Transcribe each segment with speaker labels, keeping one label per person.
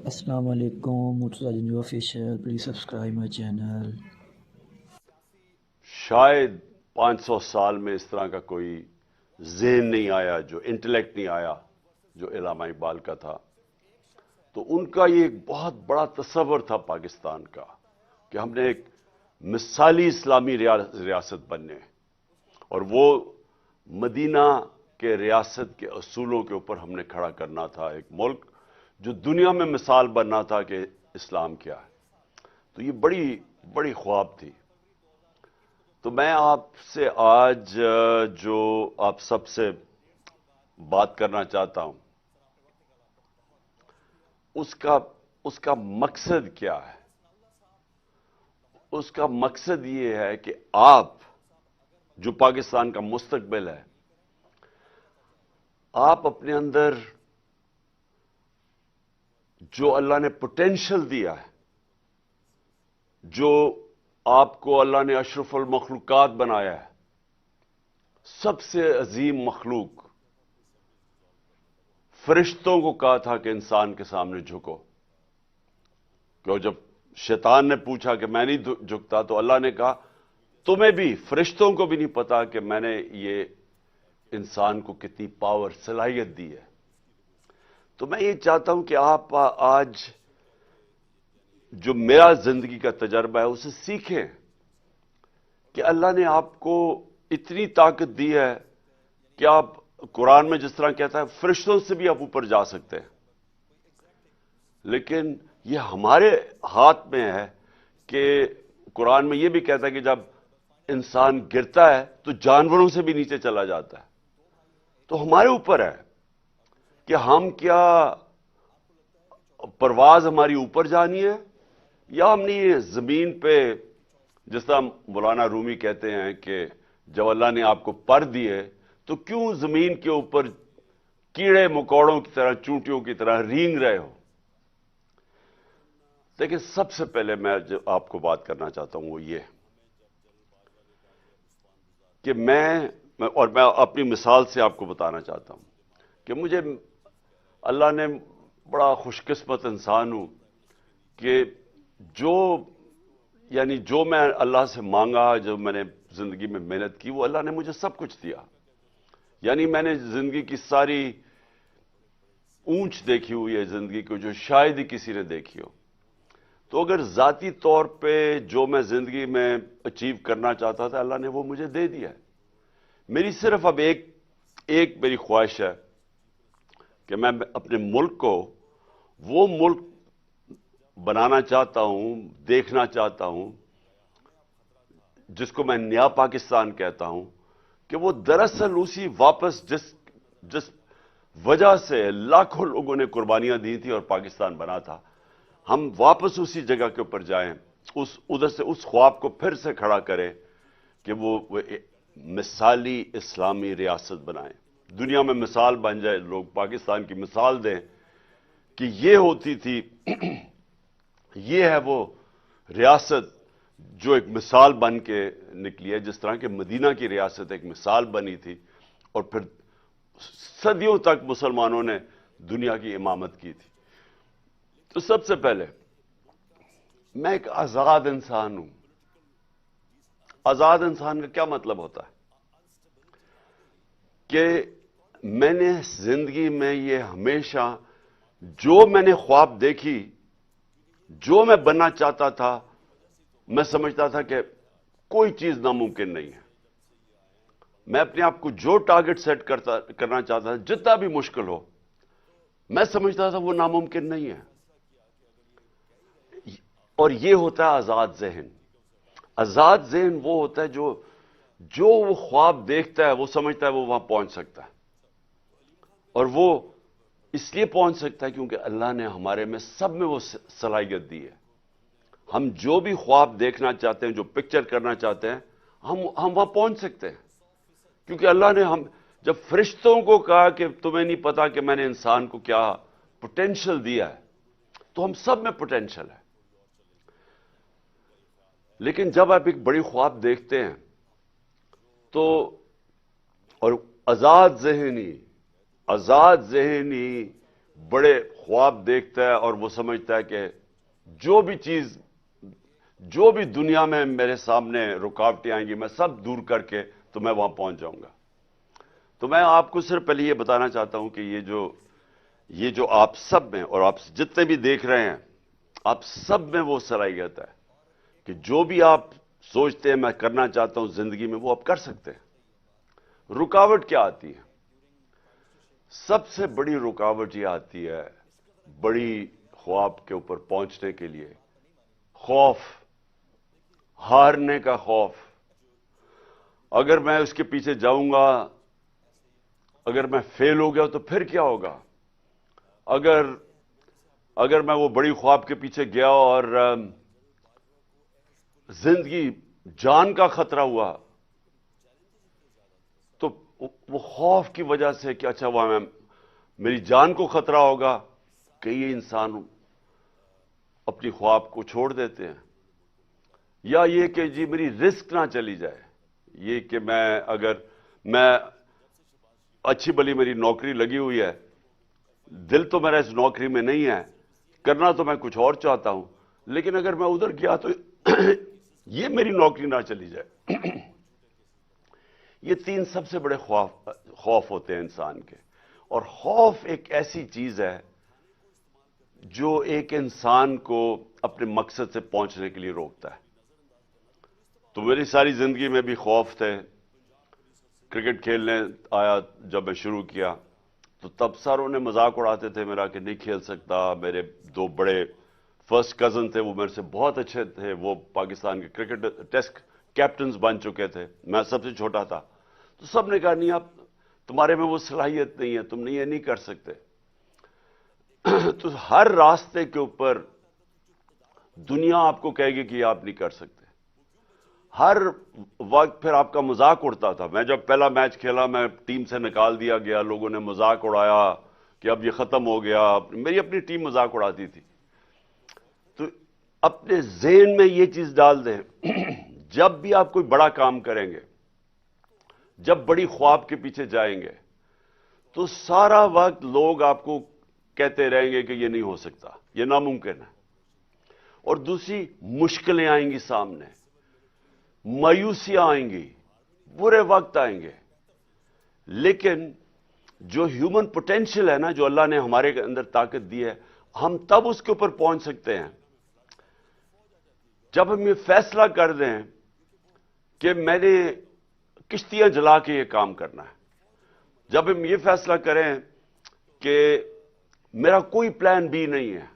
Speaker 1: السلام علیکم Murtaza Janjua official, please subscribe my channel.
Speaker 2: شاید 500 سال میں اس طرح کا کوئی ذہن نہیں آیا، جو انٹلیکٹ نہیں آیا جو علامہ اقبال کا تھا۔ تو ان کا یہ ایک بہت بڑا تصور تھا پاکستان کا کہ ہم نے ایک مثالی اسلامی ریاست بننے، اور وہ مدینہ کے ریاست کے اصولوں کے اوپر ہم نے کھڑا کرنا تھا ایک ملک جو دنیا میں مثال بننا تھا کہ اسلام کیا ہے۔ تو یہ بڑی بڑی خواب تھی۔ تو میں آپ سے آج جو آپ سب سے بات کرنا چاہتا ہوں، اس کا مقصد کیا ہے؟ اس کا مقصد یہ ہے کہ آپ جو پاکستان کا مستقبل ہے، آپ اپنے اندر جو اللہ نے پوٹینشل دیا ہے، جو آپ کو اللہ نے اشرف المخلوقات بنایا ہے، سب سے عظیم مخلوق، فرشتوں کو کہا تھا کہ انسان کے سامنے جھکو، کہ جب شیطان نے پوچھا کہ میں نہیں جھکتا، تو اللہ نے کہا تمہیں بھی، فرشتوں کو بھی نہیں پتا کہ میں نے یہ انسان کو کتنی پاور، صلاحیت دی ہے۔ تو میں یہ چاہتا ہوں کہ آپ آج جو میرا زندگی کا تجربہ ہے اسے سیکھیں کہ اللہ نے آپ کو اتنی طاقت دی ہے کہ آپ، قرآن میں جس طرح کہتا ہے فرشتوں سے بھی آپ اوپر جا سکتے ہیں، لیکن یہ ہمارے ہاتھ میں ہے کہ قرآن میں یہ بھی کہتا ہے کہ جب انسان گرتا ہے تو جانوروں سے بھی نیچے چلا جاتا ہے۔ تو ہمارے اوپر ہے کہ ہم کیا پرواز ہماری اوپر جانی ہے، یا ہم نے یہ زمین پہ، جس طرح مولانا رومی کہتے ہیں کہ جب اللہ نے آپ کو پر دیے تو کیوں زمین کے اوپر کیڑے مکوڑوں کی طرح، چونٹیوں کی طرح رینگ رہے ہو؟ لیکن سب سے پہلے میں جو آپ کو بات کرنا چاہتا ہوں وہ یہ کہ میں اپنی مثال سے آپ کو بتانا چاہتا ہوں کہ مجھے اللہ نے بڑا خوش قسمت انسان ہوں کہ جو میں اللہ سے مانگا، جو میں نے زندگی میں محنت کی، وہ اللہ نے مجھے سب کچھ دیا۔ یعنی میں نے زندگی کی ساری اونچ دیکھی ہوئی ہے زندگی کو، جو شاید ہی کسی نے دیکھی ہو۔ تو اگر ذاتی طور پہ جو میں زندگی میں اچیو کرنا چاہتا تھا، اللہ نے وہ مجھے دے دیا ہے۔ میری صرف اب ایک میری خواہش ہے کہ میں اپنے ملک کو وہ ملک بنانا چاہتا ہوں، دیکھنا چاہتا ہوں، جس کو میں نیا پاکستان کہتا ہوں، کہ وہ دراصل اسی واپس جس وجہ سے لاکھوں لوگوں نے قربانیاں دی تھی اور پاکستان بنا تھا، ہم واپس اسی جگہ کے اوپر جائیں، ادھر سے اس خواب کو پھر سے کھڑا کریں کہ وہ مثالی اسلامی ریاست بنائیں، دنیا میں مثال بن جائے، لوگ پاکستان کی مثال دیں کہ یہ ہوتی تھی، یہ ہے وہ ریاست جو ایک مثال بن کے نکلی ہے، جس طرح کہ مدینہ کی ریاست ایک مثال بنی تھی، اور پھر صدیوں تک مسلمانوں نے دنیا کی امامت کی تھی۔ تو سب سے پہلے میں ایک آزاد انسان ہوں۔ آزاد انسان کا کیا مطلب ہوتا ہے؟ کہ میں نے زندگی میں یہ ہمیشہ جو میں نے خواب دیکھی، جو میں بننا چاہتا تھا، میں سمجھتا تھا کہ کوئی چیز ناممکن نہیں ہے۔ میں اپنے آپ کو جو ٹارگٹ سیٹ کرنا چاہتا تھا، جتنا بھی مشکل ہو، میں سمجھتا تھا وہ ناممکن نہیں ہے۔ اور یہ ہوتا ہے آزاد ذہن۔ آزاد ذہن وہ ہوتا ہے جو وہ خواب دیکھتا ہے، وہ سمجھتا ہے وہ وہاں پہنچ سکتا ہے، اور وہ اس لیے پہنچ سکتا ہے کیونکہ اللہ نے ہمارے میں سب میں وہ صلاحیت دی ہے۔ ہم جو بھی خواب دیکھنا چاہتے ہیں، جو پکچر کرنا چاہتے ہیں، ہم وہاں پہنچ سکتے ہیں، کیونکہ اللہ نے جب فرشتوں کو کہا کہ تمہیں نہیں پتا کہ میں نے انسان کو کیا پوٹینشل دیا ہے، تو ہم سب میں پوٹینشل ہے۔ لیکن جب آپ ایک بڑی خواب دیکھتے ہیں تو، اور آزاد ذہنی بڑے خواب دیکھتا ہے اور وہ سمجھتا ہے کہ جو بھی دنیا میں میرے سامنے رکاوٹیں آئیں گی میں سب دور کر کے تو میں وہاں پہنچ جاؤں گا. تو میں آپ کو صرف پہلے یہ بتانا چاہتا ہوں کہ یہ جو آپ سب میں اور آپ جتنے بھی دیکھ رہے ہیں آپ سب میں وہ صلاحیت ہے کہ جو بھی آپ سوچتے ہیں میں کرنا چاہتا ہوں زندگی میں وہ آپ کر سکتے ہیں. رکاوٹ کیا آتی ہے؟ سب سے بڑی رکاوٹ یہ آتی ہے بڑی خواب کے اوپر پہنچنے کے لیے خوف، ہارنے کا خوف. اگر میں اس کے پیچھے جاؤں گا، اگر میں فیل ہو گیا تو پھر کیا ہوگا؟ اگر میں وہ بڑی خواب کے پیچھے گیا اور زندگی جان کا خطرہ ہوا تو وہ خوف کی وجہ سے کہ اچھا وہاں میری جان کو خطرہ ہوگا، کئی انسان اپنی خواب کو چھوڑ دیتے ہیں. یا یہ کہ جی میری رسک نہ چلی جائے، یہ کہ میں اچھی بلی میری نوکری لگی ہوئی ہے، دل تو میرا اس نوکری میں نہیں ہے، کرنا تو میں کچھ اور چاہتا ہوں، لیکن اگر میں ادھر گیا تو یہ میری نوکری نہ چلی جائے. یہ تین سب سے بڑے خوف ہوتے ہیں انسان کے. اور خوف ایک ایسی چیز ہے جو ایک انسان کو اپنے مقصد سے پہنچنے کے لیے روکتا ہے. تو میری ساری زندگی میں بھی خوف تھے. کرکٹ کھیلنے آیا جب میں شروع کیا تو تب ساروں نے مذاق اڑاتے تھے میرا کہ نہیں کھیل سکتا. میرے دو بڑے فرسٹ کزن تھے، وہ میرے سے بہت اچھے تھے، وہ پاکستان کے کرکٹ ٹیسٹ کیپٹنز بن چکے تھے، میں سب سے چھوٹا تھا. تو سب نے کہا نہیں تمہارے میں وہ صلاحیت نہیں ہے، تم یہ نہیں کر سکتے. تو ہر راستے کے اوپر دنیا آپ کو کہے گی کہ یہ آپ نہیں کر سکتے. ہر وقت پھر آپ کا مذاق اڑتا تھا. میں جب پہلا میچ کھیلا میں ٹیم سے نکال دیا گیا، لوگوں نے مذاق اڑایا کہ اب یہ ختم ہو گیا. میری اپنی ٹیم مذاق اڑاتی تھی. تو اپنے ذہن میں یہ چیز ڈال دیں جب بھی آپ کوئی بڑا کام کریں گے، جب بڑی خواب کے پیچھے جائیں گے تو سارا وقت لوگ آپ کو کہتے رہیں گے کہ یہ نہیں ہو سکتا، یہ ناممکن ہے. اور دوسری مشکلیں آئیں گی سامنے، مایوسیاں آئیں گی، برے وقت آئیں گے. لیکن جو ہیومن پوٹینشل ہے نا، جو اللہ نے ہمارے اندر طاقت دی ہے، ہم تب اس کے اوپر پہنچ سکتے ہیں جب ہم یہ فیصلہ کر دیں کہ میں نے کشتیاں جلا کے یہ کام کرنا ہے. جب ہم یہ فیصلہ کریں کہ میرا کوئی پلان بی نہیں ہے،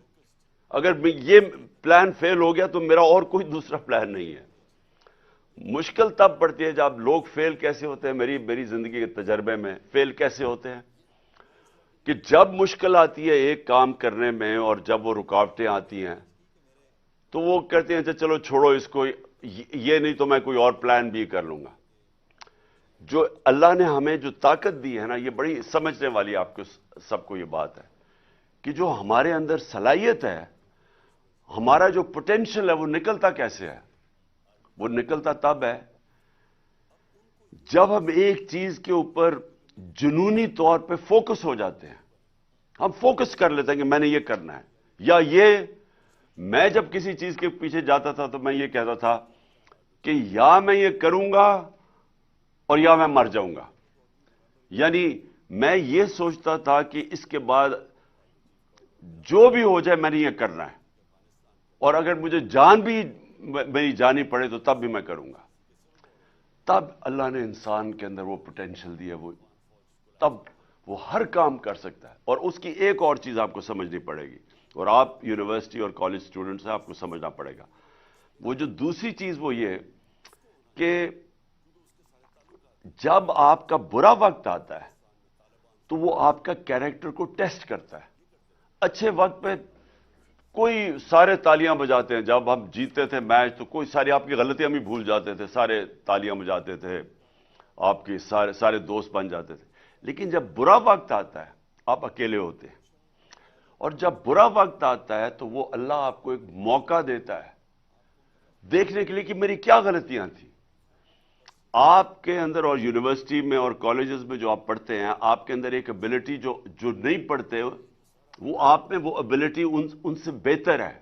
Speaker 2: اگر یہ پلان فیل ہو گیا تو میرا اور کوئی دوسرا پلان نہیں ہے. مشکل تب پڑتی ہے جب لوگ فیل کیسے ہوتے ہیں. میری زندگی کے تجربے میں فیل کیسے ہوتے ہیں کہ جب مشکل آتی ہے ایک کام کرنے میں اور جب وہ رکاوٹیں آتی ہیں تو وہ کہتے ہیں چلو چھوڑو اس کو، یہ نہیں تو میں کوئی اور پلان بھی کر لوں گا. جو اللہ نے ہمیں جو طاقت دی ہے نا، یہ بڑی سمجھنے والی آپ کو سب کو یہ بات ہے کہ جو ہمارے اندر صلاحیت ہے، ہمارا جو پوٹینشل ہے وہ نکلتا کیسے ہے؟ وہ نکلتا تب ہے جب ہم ایک چیز کے اوپر جنونی طور پہ فوکس ہو جاتے ہیں. ہم فوکس کر لیتے ہیں کہ میں نے یہ کرنا ہے. یا میں جب کسی چیز کے پیچھے جاتا تھا تو میں یہ کہتا تھا کہ یا میں یہ کروں گا اور یا میں مر جاؤں گا. یعنی میں یہ سوچتا تھا کہ اس کے بعد جو بھی ہو جائے میں نے یہ کرنا ہے، اور اگر مجھے جان بھی میری جانی پڑے تو تب بھی میں کروں گا. تب اللہ نے انسان کے اندر وہ پوٹینشل دی ہے، تب وہ ہر کام کر سکتا ہے. اور اس کی ایک اور چیز آپ کو سمجھنی پڑے گی، اور آپ یونیورسٹی اور کالج اسٹوڈنٹس ہیں، آپ کو سمجھنا پڑے گا. وہ جو دوسری چیز وہ یہ کہ جب آپ کا برا وقت آتا ہے تو وہ آپ کا کیریکٹر کو ٹیسٹ کرتا ہے. اچھے وقت پہ کوئی سارے تالیاں بجاتے ہیں، جب ہم جیتے تھے میچ تو کوئی ساری آپ کی غلطیاں بھی بھول جاتے تھے، سارے تالیاں بجاتے تھے، آپ کے سارے دوست بن جاتے تھے. لیکن جب برا وقت آتا ہے آپ اکیلے ہوتے ہیں. اور جب برا وقت آتا ہے تو وہ اللہ آپ کو ایک موقع دیتا ہے دیکھنے کے لیے کہ میری کیا غلطیاں تھیں. آپ کے اندر اور یونیورسٹی میں اور کالجز میں جو آپ پڑھتے ہیں، آپ کے اندر ایک ایبلٹی جو نہیں پڑھتے وہ آپ میں وہ ابیلٹی ان سے بہتر ہے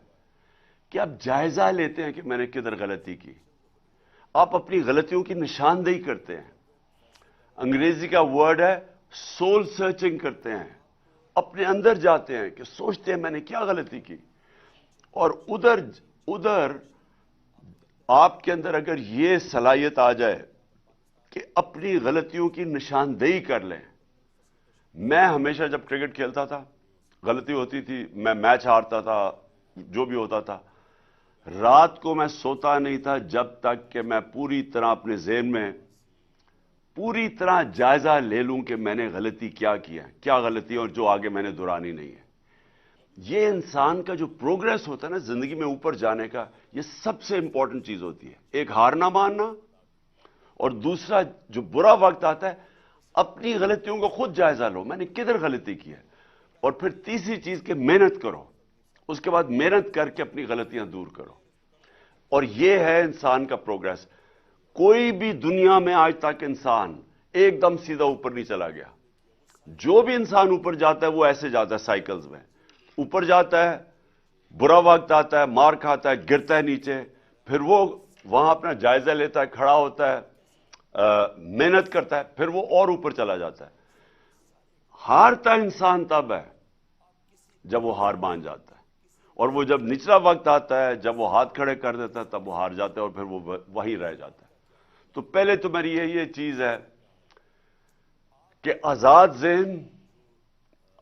Speaker 2: کہ آپ جائزہ لیتے ہیں کہ میں نے کدھر غلطی کی. آپ اپنی غلطیوں کی نشاندہی کرتے ہیں. انگریزی کا ورڈ ہے سول سرچنگ کرتے ہیں. اپنے اندر جاتے ہیں کہ سوچتے ہیں میں نے کیا غلطی کی. اور ادھر آپ کے اندر اگر یہ صلاحیت آ جائے کہ اپنی غلطیوں کی نشاندہی کر لیں. میں ہمیشہ جب کرکٹ کھیلتا تھا غلطی ہوتی تھی, میں میچ ہارتا تھا, جو بھی ہوتا تھا, رات کو میں سوتا نہیں تھا جب تک کہ میں پوری طرح اپنے ذہن میں پوری طرح جائزہ لے لوں کہ میں نے غلطی کیا ہے, کیا غلطی ہے اور جو آگے میں نے دہرانی نہیں ہے. یہ انسان کا جو پروگریس ہوتا ہے نا زندگی میں اوپر جانے کا, یہ سب سے امپورٹنٹ چیز ہوتی ہے. ایک ہار نہ ماننا, اور دوسرا جو برا وقت آتا ہے اپنی غلطیوں کو خود جائزہ لو, میں نے کدھر غلطی کی ہے. اور پھر تیسری چیز کہ محنت کرو, اس کے بعد محنت کر کے اپنی غلطیاں دور کرو. اور یہ ہے انسان کا پروگریس. کوئی بھی دنیا میں آج تک انسان ایک دم سیدھا اوپر نہیں چلا گیا. جو بھی انسان اوپر جاتا ہے وہ ایسے جاتا ہے سائیکلز میں. اوپر جاتا ہے, برا وقت آتا ہے, مار کھاتا ہے, گرتا ہے نیچے, پھر وہ وہاں اپنا جائزہ لیتا ہے, کھڑا ہوتا ہے, محنت کرتا ہے, پھر وہ اور اوپر چلا جاتا ہے. ہارتا انسان تب ہے جب وہ ہار مان جاتا ہے, اور وہ جب نچلا وقت آتا ہے, جب وہ ہاتھ کھڑے کر دیتا ہے, تب وہ ہار جاتا ہے اور پھر وہ وہیں رہ جاتا ہے. تو پہلے تو میری یہ چیز ہے کہ آزاد ذہن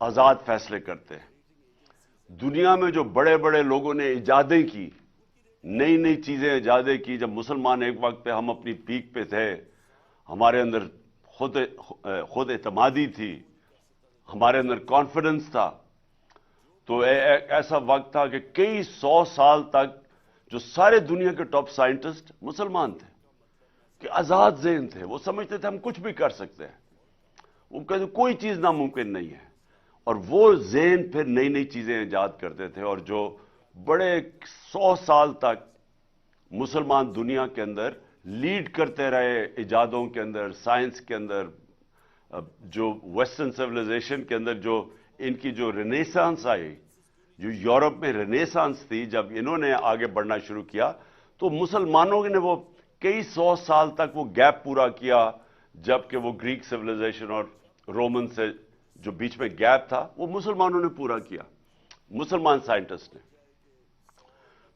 Speaker 2: آزاد فیصلے کرتے ہیں. دنیا میں جو بڑے بڑے لوگوں نے ایجادیں کی, نئی نئی چیزیں ایجادیں کی, جب مسلمان ایک وقت پہ ہم اپنی پیک پہ تھے, ہمارے اندر خود اعتمادی تھی, ہمارے اندر کانفیڈنس تھا, تو ایک ایسا وقت تھا کہ کئی 100 سال تک جو سارے دنیا کے ٹاپ سائنٹسٹ مسلمان تھے, کہ آزاد ذہن تھے. وہ سمجھتے تھے ہم کچھ بھی کر سکتے ہیں, وہ کہتے کوئی چیز ناممکن نہیں ہے. اور وہ ذہن پھر نئی نئی چیزیں ایجاد کرتے تھے, اور جو بڑے 100 سال تک مسلمان دنیا کے اندر لیڈ کرتے رہے ایجادوں کے اندر, سائنس کے اندر, جو ویسٹرن سیولائزیشن کے اندر جو ان کی جو رینیسانس آئی, جو یورپ میں رینیسانس تھی, جب انہوں نے آگے بڑھنا شروع کیا تو مسلمانوں نے وہ کئی 100 سال تک وہ گیپ پورا کیا, جبکہ وہ گریک سیولائزیشن اور رومن سے جو بیچ میں گیپ تھا وہ مسلمانوں نے پورا کیا, مسلمان سائنٹسٹ نے.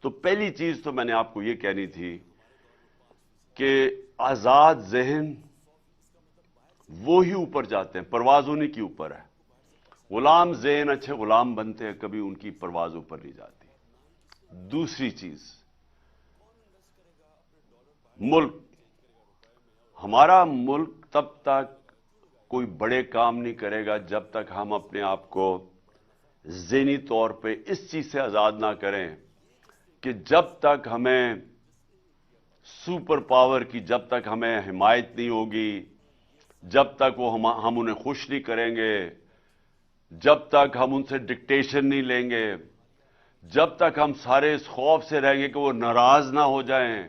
Speaker 2: تو پہلی چیز تو میں نے آپ کو یہ کہنی تھی کہ آزاد ذہن وہی اوپر جاتے ہیں, پرواز انہی کی اوپر ہے. غلام ذہن اچھے غلام بنتے ہیں, کبھی ان کی پرواز اوپر نہیں جاتی. دوسری چیز, ملک, ہمارا ملک تب تک کوئی بڑے کام نہیں کرے گا جب تک ہم اپنے آپ کو ذہنی طور پہ اس چیز سے آزاد نہ کریں کہ جب تک ہمیں سپر پاور کی, جب تک ہمیں حمایت نہیں ہوگی, جب تک وہ ہم انہیں خوش نہیں کریں گے, جب تک ہم ان سے ڈکٹیشن نہیں لیں گے, جب تک ہم سارے اس خوف سے رہیں گے کہ وہ ناراض نہ ہو جائیں,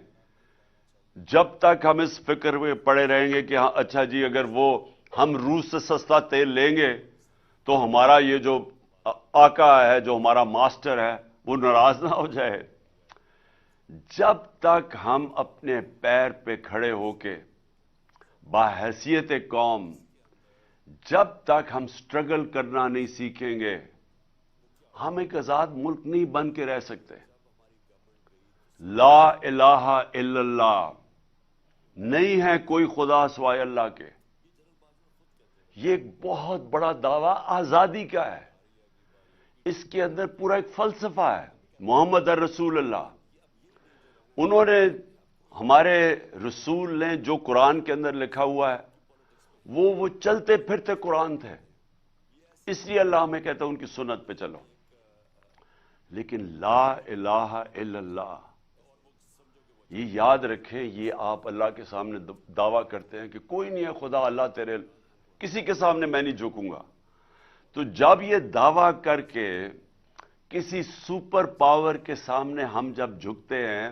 Speaker 2: جب تک ہم اس فکر میں پڑے رہیں گے کہ ہاں اچھا جی اگر وہ ہم روس سے سستا تیل لیں گے تو ہمارا یہ جو آقا ہے, جو ہمارا ماسٹر ہے, وہ ناراض نہ ہو جائے. جب تک ہم اپنے پیر پہ کھڑے ہو کے باحیثیت قوم, جب تک ہم سٹرگل کرنا نہیں سیکھیں گے, ہم ایک آزاد ملک نہیں بن کے رہ سکتے. لا الہ الا اللہ, نہیں ہے کوئی خدا سوائے اللہ کے. یہ ایک بہت بڑا دعویٰ آزادی کا ہے. اس کے اندر پورا ایک فلسفہ ہے. محمد الرسول اللہ, انہوں نے, ہمارے رسول نے جو قرآن کے اندر لکھا ہوا ہے وہ چلتے پھرتے قرآن تھے, اس لیے اللہ ہمیں کہتا ہے ان کی سنت پہ چلو. لیکن لا الہ الا اللہ, یہ یاد رکھیں, یہ آپ اللہ کے سامنے دعویٰ کرتے ہیں کہ کوئی نہیں ہے خدا, اللہ تیرے, کسی کے سامنے میں نہیں جھکوں گا. تو جب یہ دعویٰ کر کے کسی سپر پاور کے سامنے ہم جب جھکتے ہیں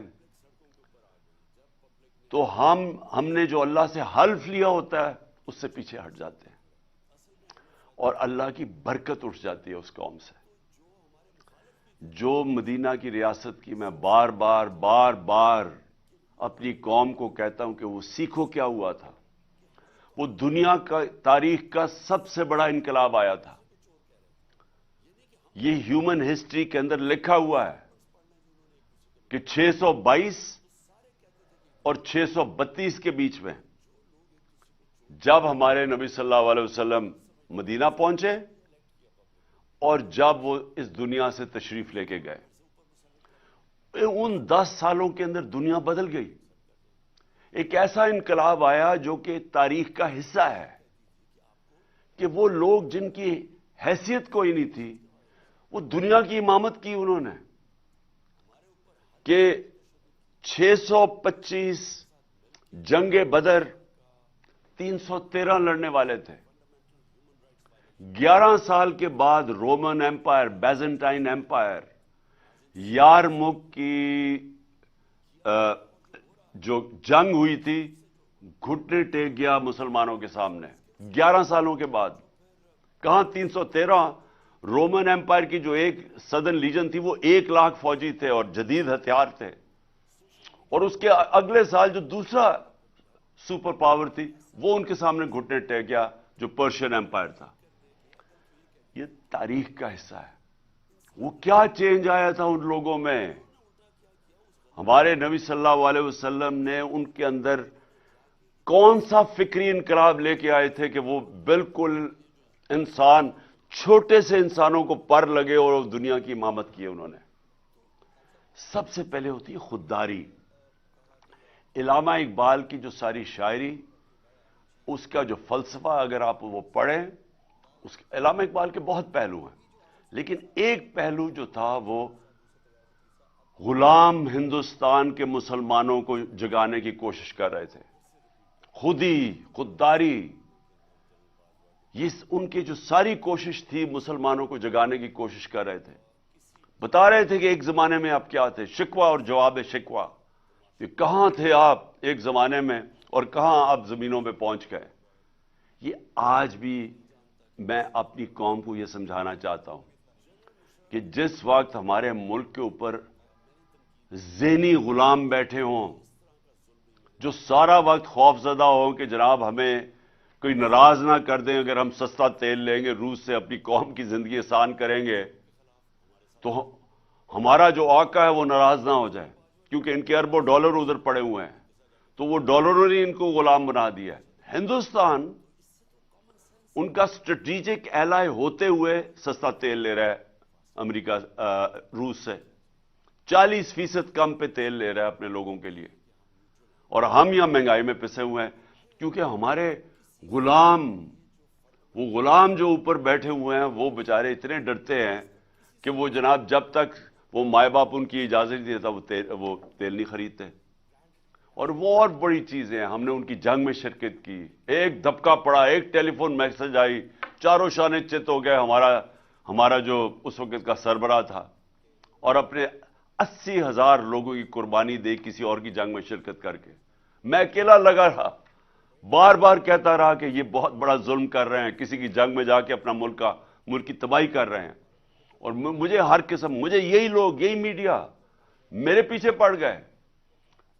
Speaker 2: تو ہم نے جو اللہ سے حلف لیا ہوتا ہے اس سے پیچھے ہٹ جاتے ہیں, اور اللہ کی برکت اٹھ جاتی ہے اس قوم سے. جو مدینہ کی ریاست کی میں بار بار اپنی قوم کو کہتا ہوں کہ وہ سیکھو کیا ہوا تھا. وہ دنیا کا تاریخ کا سب سے بڑا انقلاب آیا تھا. یہ ہیومن ہسٹری کے اندر لکھا ہوا ہے کہ 622 اور 632 کے بیچ میں جب ہمارے نبی صلی اللہ علیہ وسلم مدینہ پہنچے اور جب وہ اس دنیا سے تشریف لے کے گئے، ان 10 سالوں کے اندر دنیا بدل گئی. ایک ایسا انقلاب آیا جو کہ تاریخ کا حصہ ہے کہ وہ لوگ جن کی حیثیت کوئی نہیں تھی وہ دنیا کی امامت کی انہوں نے. کہ 625 جنگ بدر 313 لڑنے والے تھے. 11 سال کے بعد رومن ایمپائر، بیزنٹائن ایمپائر، یارمک کی جو جنگ ہوئی تھی، گھٹنے ٹیک گیا مسلمانوں کے سامنے. 11 سالوں کے بعد کہاں 313. رومن ایمپائر کی جو ایک سدرن لیجن تھی وہ 1 لاکھ فوجی تھے اور جدید ہتھیار تھے. اور اس کے اگلے سال جو دوسرا سپر پاور تھی وہ ان کے سامنے گھٹنے ٹیک گیا، جو پرشین ایمپائر تھا. یہ تاریخ کا حصہ ہے. وہ کیا چینج آیا تھا ان لوگوں میں. ہمارے نبی صلی اللہ علیہ وسلم نے ان کے اندر کون سا فکری انقلاب لے کے آئے تھے کہ وہ بالکل انسان، چھوٹے سے انسانوں کو پر لگے اور دنیا کی امامت کی انہوں نے. سب سے پہلے ہوتی ہے خودداری. علامہ اقبال کی جو ساری شاعری، اس کا جو فلسفہ اگر آپ وہ پڑھیں، علامہ اقبال کے بہت پہلو ہیں لیکن ایک پہلو جو تھا وہ غلام ہندوستان کے مسلمانوں کو جگانے کی کوشش کر رہے تھے. خودداری، یہ ان کی جو ساری کوشش تھی مسلمانوں کو جگانے کی کوشش کر رہے تھے. بتا رہے تھے کہ ایک زمانے میں آپ کیا تھے، شکوہ اور جواب شکوہ. کہ کہاں تھے آپ ایک زمانے میں اور کہاں آپ زمینوں پہ پہنچ گئے. یہ آج بھی میں اپنی قوم کو یہ سمجھانا چاہتا ہوں کہ جس وقت ہمارے ملک کے اوپر ذہنی غلام بیٹھے ہوں، جو سارا وقت خوف زدہ ہوں کہ جناب ہمیں کوئی ناراض نہ کر دیں اگر ہم سستا تیل لیں گے روس سے، اپنی قوم کی زندگی آسان کریں گے، تو ہمارا جو آقا ہے وہ ناراض نہ ہو جائے کیونکہ ان کے اربوں ڈالر ادھر پڑے ہوئے ہیں. تو وہ ڈالروں نے ان کو غلام بنا دیا ہے. ہندوستان ان کا اسٹریٹجک ایلائی ہوتے ہوئے سستا تیل لے رہا ہے امریکہ، روس سے 40% کم پہ تیل لے رہا ہے اپنے لوگوں کے لیے. اور ہم یہاں مہنگائی میں پسے ہوئے ہیں کیونکہ ہمارے وہ غلام جو اوپر بیٹھے ہوئے ہیں وہ بیچارے اتنے ڈرتے ہیں کہ وہ جناب جب تک وہ مائے باپ ان کی اجازت نہیں دیتا وہ تیل نہیں خریدتے. اور وہ اور بڑی چیزیں ہیں. ہم نے ان کی جنگ میں شرکت کی، ایک دھبکہ پڑا، ایک ٹیلی فون میسج آئی، چاروں شانے چت ہو گئے ہمارا جو اس وقت کا سربراہ تھا، اور اپنے 80,000 لوگوں کی قربانی دے کسی اور کی جنگ میں شرکت کر کے. میں اکیلا لگا رہا، بار بار کہتا رہا کہ یہ بہت بڑا ظلم کر رہے ہیں، کسی کی جنگ میں جا کے اپنا ملک کی تباہی کر رہے ہیں. اور مجھے ہر قسم، مجھے یہی لوگ، یہی میڈیا میرے پیچھے پڑ گئے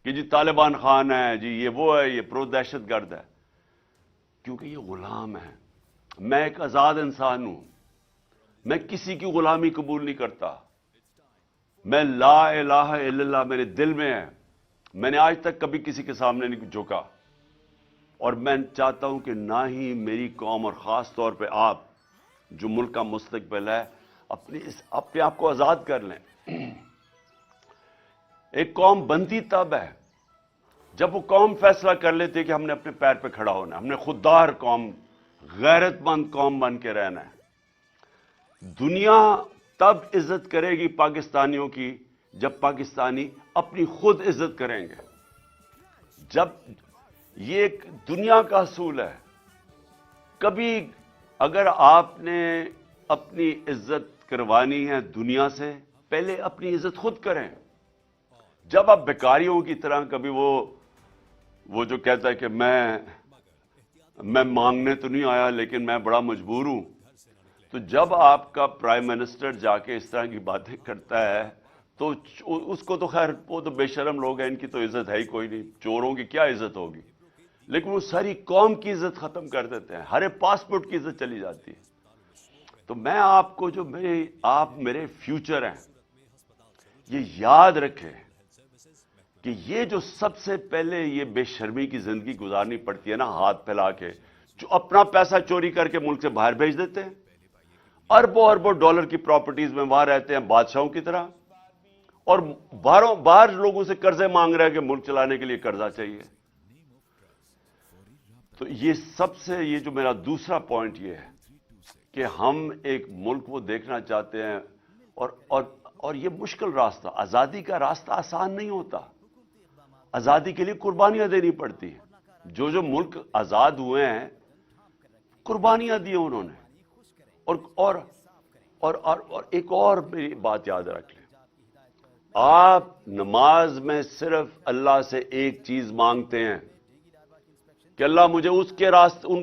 Speaker 2: کہ جی طالبان خان ہے، جی یہ وہ ہے، یہ پرو دہشت گرد ہے. کیونکہ یہ غلام ہے. میں ایک آزاد انسان ہوں، میں کسی کی غلامی قبول نہیں کرتا. میں لا الہ الا اللہ میرے دل میں ہے. میں نے آج تک کبھی کسی کے سامنے نہیں جھکا، اور میں چاہتا ہوں کہ نہ ہی میری قوم، اور خاص طور پہ آپ جو ملک کا مستقبل ہے، اپنے آپ کو آزاد کر لیں. ایک قوم بنتی تب ہے جب وہ قوم فیصلہ کر لیتے کہ ہم نے اپنے پیر پہ کھڑا ہونا ہے، ہم نے خوددار قوم، غیرت مند قوم بن کے رہنا ہے. دنیا تب عزت کرے گی پاکستانیوں کی جب پاکستانی اپنی خود عزت کریں گے. جب یہ ایک دنیا کا اصول ہے، کبھی اگر آپ نے اپنی عزت کروانی ہے دنیا سے، پہلے اپنی عزت خود کریں. جب آپ بیکاریوں کی طرح کبھی وہ جو کہتا ہے کہ میں مانگنے تو نہیں آیا لیکن میں بڑا مجبور ہوں، تو جب آپ کا پرائم منسٹر جا کے اس طرح کی باتیں کرتا ہے تو اس کو تو خیر وہ تو بے شرم لوگ ہیں، ان کی تو عزت ہے ہی کوئی نہیں، چوروں کی کیا عزت ہوگی، لیکن وہ ساری قوم کی عزت ختم کر دیتے ہیں، ہر پاسپورٹ کی عزت چلی جاتی ہے۔ تو میں آپ کو جو آپ میرے فیوچر ہیں، یہ یاد رکھیں کہ یہ جو سب سے پہلے یہ بے شرمی کی زندگی گزارنی پڑتی ہے نا، ہاتھ پھیلا کے، جو اپنا پیسہ چوری کر کے ملک سے باہر بھیج دیتے ہیں، اربوں اربوں ڈالر کی پراپرٹیز میں وہاں رہتے ہیں بادشاہوں کی طرح، اور باہر لوگوں سے قرضے مانگ رہے ہیں کہ ملک چلانے کے لیے قرضہ چاہیے۔ تو یہ سب سے یہ جو میرا دوسرا پوائنٹ یہ ہے کہ ہم ایک ملک وہ دیکھنا چاہتے ہیں، اور یہ مشکل راستہ، آزادی کا راستہ آسان نہیں ہوتا، آزادی کے لیے قربانیاں دینی پڑتی ہیں۔ جو ملک آزاد ہوئے ہیں قربانیاں دی انہوں نے، اور ایک اور میری بات یاد رکھ لیں، آپ نماز میں صرف اللہ سے ایک چیز مانگتے ہیں کہ اللہ مجھے ان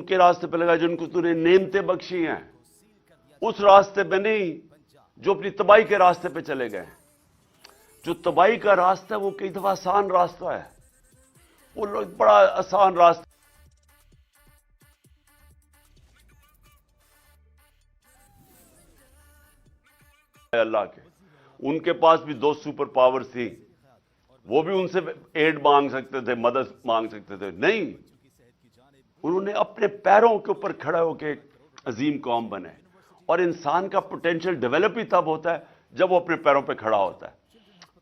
Speaker 2: کے راستے پہ لگا جن کو تو نے نعمتیں بخشی ہیں، اس راستے پہ نہیں جو اپنی تباہی کے راستے پہ چلے گئے۔ جو تباہی کا راستہ ہے وہ کئی دفعہ آسان راستہ ہے، وہ لوگ بڑا آسان راستہ ہے اللہ کے، ان کے پاس بھی 2 سپر پاورز تھیں، وہ بھی ان سے ایڈ مانگ سکتے تھے، مدد مانگ سکتے تھے، نہیں، انہوں نے اپنے پیروں کے اوپر کھڑے ہو کے ایک عظیم قوم بنے۔ اور انسان کا پوٹینشیل ڈیولپ ہی تب ہوتا ہے جب وہ اپنے پیروں پہ کھڑا ہوتا ہے۔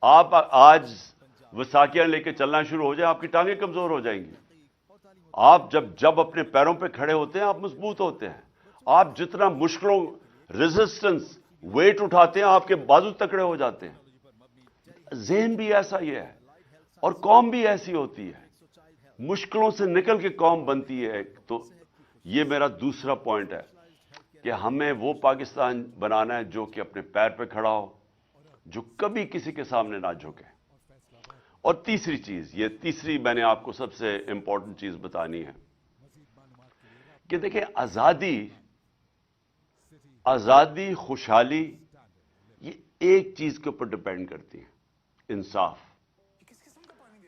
Speaker 2: آپ آج وساکیاں لے کے چلنا شروع ہو جائیں، آپ کی ٹانگیں کمزور ہو جائیں گی۔ آپ جب اپنے پیروں پہ کھڑے ہوتے ہیں آپ مضبوط ہوتے ہیں۔ آپ جتنا مشکلوں ریزسٹنس ویٹ اٹھاتے ہیں آپ کے بازو تکڑے ہو جاتے ہیں۔ ذہن بھی ایسا ہی ہے اور قوم بھی ایسی ہوتی ہے، مشکلوں سے نکل کے قوم بنتی ہے۔ تو یہ میرا دوسرا پوائنٹ ہے کہ ہمیں وہ پاکستان بنانا ہے جو کہ اپنے پیر پہ کھڑا ہو، جو کبھی کسی کے سامنے نہ جھکے۔ اور تیسری چیز، یہ تیسری میں نے آپ کو سب سے امپورٹنٹ چیز بتانی ہے کہ دیکھیں، آزادی خوشحالی یہ ایک چیز کے اوپر ڈیپینڈ کرتی ہے، انصاف۔